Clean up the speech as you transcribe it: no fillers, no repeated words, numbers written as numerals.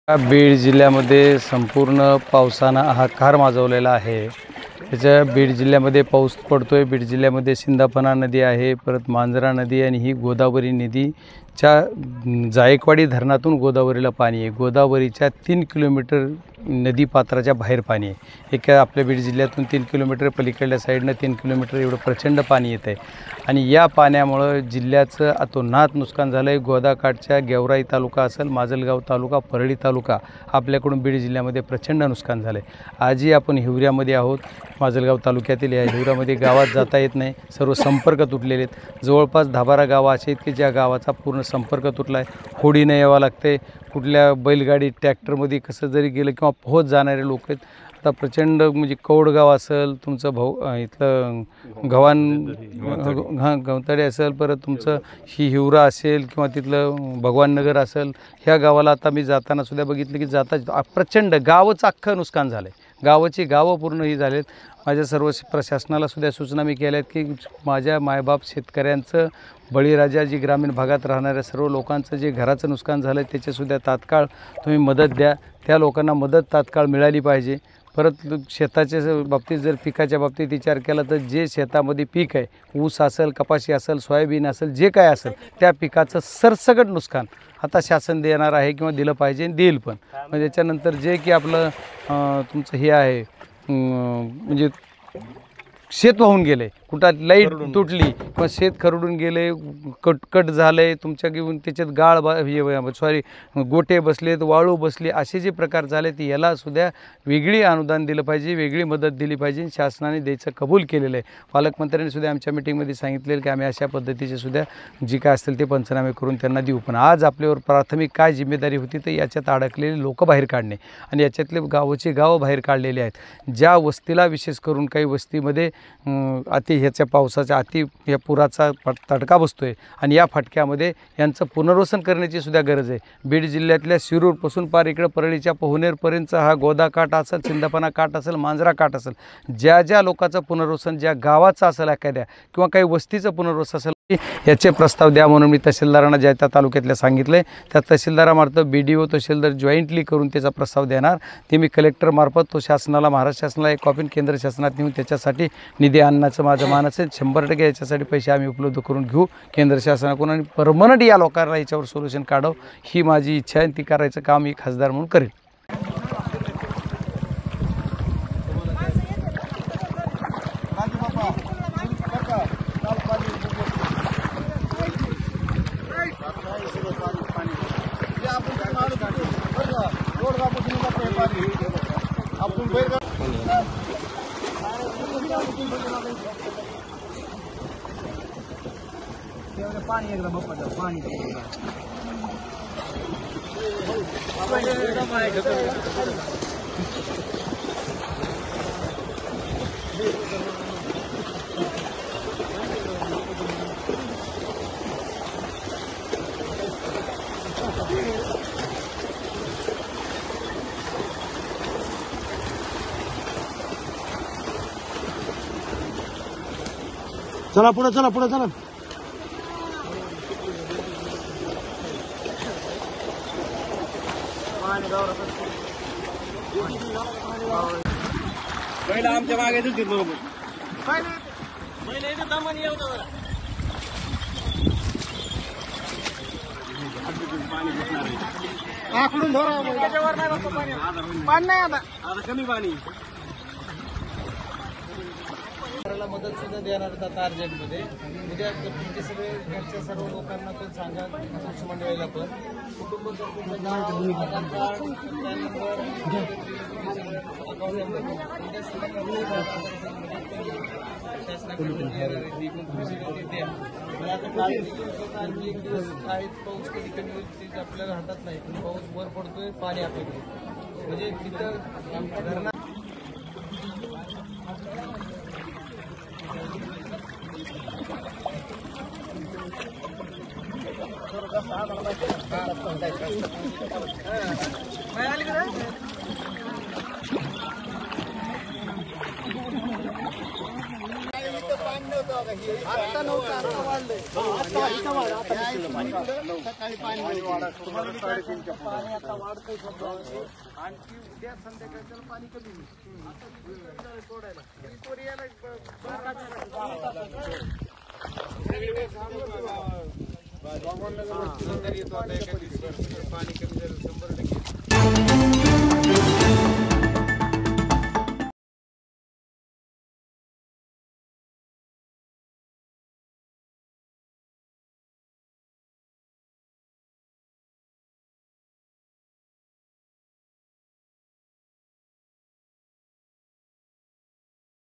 बीड जिल्ह्यामध्ये संपूर्ण पावसानं हाहाकार माजवलेला आहे। त्याच्या बीड जिल्ह्यामध्ये पाऊस पडतोय। बीड जिल्ह्यामध्ये सिंधाफणा नदी आहे, परत मांजरा नदी आणि ही गोदावरी नदीच्या जायकवाडी धरणातून गोदावरीला पाणी आहे। गोदावरीच्या 3 किलोमीटर नदी पात्राच्या बाहेर पाणी आहे। एका आपल्या बीड जिल्ह्यातून 3 किलोमीटर पलीकडल्या साईडनं 3 किलोमीटर एवढं प्रचंड पाणी येत आहे आणि या पाण्यामुळे जिल्ह्याचं अतोनात नुकसान झालं आहे। गोदाकाठच्या गेवराई तालुका असेल, माजलगाव तालुका, परळी तालुका आपल्याकडून बीड जिल्ह्यामध्ये प्रचंड नुकसान झालं आहे। आजही आपण हिवऱ्यामध्ये आहोत। माजलगाव तालुक्यातील या हिवऱ्यामध्ये गावात जाता येत नाही, सर्व संपर्क तुटलेले आहेत। जवळपास 10-12 गावं अशी आहेत की ज्या गावाचा पूर्ण संपर्क तुटला आहे। होडीने यावं लागते, कुठल्या बैलगाडी ट्रॅक्टरमध्ये कसं जरी गेलं किंवा पोहोच जाणारे लोक आहेत। आता प्रचंड म्हणजे कौडगाव असेल, तुमचं इथलं गवताडे असेल, परत तुमचं हिवरा असेल किंवा तिथलं भगवाननगर असेल, ह्या गावाला आता मी जाताना सुद्धा बघितलं की जाता प्रचंड गावचं अख्खं नुकसान झालं आहे। गावाची गावं पूर्ण ही झालेत। माझ्या सर्व प्रशासनाला सुद्धा सूचना मी केल्या आहेत की माझ्या मायबाप शेतकऱ्यांचं, बळीराजा जी ग्रामीण भागात राहणाऱ्या सर्व लोकांचं जे घराचं नुकसान झालं आहे त्याच्यासुद्धा तात्काळ तुम्ही मदत द्या। त्या लोकांना मदत तात्काळ मिळाली पाहिजे। परत शेताच्या बाबतीत जर पिकाच्या बाबतीत विचार केला तर जे शेतामध्ये पीक आहे, ऊस असेल, कपाशी असेल, सोयाबीन असेल, जे काय असेल त्या पिकाचं सरसकट नुकसान आता शासन देणार आहे किंवा दिलं पाहिजे, देईल पण। म्हणजे त्याच्यानंतर जे की आपलं तुमचं हे आहे म्हणजे शेत वाहून गेले, कुठं लाईट तुटली किंवा शेत खरडून गेले, कट झाले तुमच्या घेऊन, त्याच्यात गाळ गोटे बसलेत, वाळू बसली, असे जे प्रकार झाले ते याला सुद्धा वेगळी अनुदान दिलं पाहिजे, वेगळी मदत दिली पाहिजे। शासनाने द्यायचं कबूल केलेलं आहे। पालकमंत्र्यांनी सुद्धा आमच्या मीटिंगमध्ये सांगितलेलं की आम्ही अशा पद्धतीचे सुद्धा जी काय असतील ते पंचनामे करून त्यांना देऊ। पण आज आपल्यावर प्राथमिक काय जिम्मेदारी होती तर याच्यात अडकलेले लोक बाहेर काढणे आणि याच्यातले गावचे गावं बाहेर काढलेले आहेत। ज्या वस्तीला विशेष करून काही वस्तीमध्ये ह्याच्या पावसाच्या या पुराचा तडका बसतोय आणि या फटक्यामध्ये यांचं पुनर्वसन करण्याची सुद्धा गरज आहे। बीड जिल्ह्यातल्या शिरूरपासून पार इकडं परळीच्या पोहनेरपर्यंतचा हा गोदा काठ असेल, सिंधाफणा काठ असेल, मांजरा काठ असेल, ज्या ज्या लोकांचं पुनर्वसन, ज्या गावाचं असेल एखाद्या किंवा काही वस्तीचं पुनर्वसन असेल याचे प्रस्ताव द्या म्हणून मी तहसीलदारांना ज्या त्या तालुक्यातल्या सांगितले। त्या तहसीलदारामार्फत BDO तहसीलदार जॉईंटली करून त्याचा प्रस्ताव देणार। ते मी कलेक्टरमार्फत तो शासनाला, महाराष्ट्र शासनाला एक कॉपी केंद्र शासनात नेऊन त्याच्यासाठी निधी आणण्याचं माझं मानस आहे। 100% याच्यासाठी पैसे आम्ही उपलब्ध करून घेऊ केंद्र शासनाकडून आणि परमनंट या लोकांना याच्यावर सोल्युशन काढावं ही माझी इच्छा आहे। ती करायचं काम मी खासदार म्हणून करेन। पाणी एकदम पाणी चला पुढे, चला पुढे, चला। पहिला आमच्या मागे आकडून धरा, पाणी नाही आता कमी पाणी मदत सुद्धा देणार आता अर्जंटमध्ये। उद्या तुमचे सगळे घरच्या सर्व लोकांना पण सांगा, वृक्ष मंडळीला पण, कुटुंब पाऊस कधी कमी होईल आपल्याला हातात नाही, पण पाऊस वर पडतोय, पाणी आपल्याकडे म्हणजे तिथं आता नव्हतं वाढलंय. सकाळी पाणी पाणी आता वाढतंय समजा. आणखी उद्या संध्याकाळच्या पाणी कमी होईल. आता सोडायला वीज यायला पाणी कमी झालं 100%.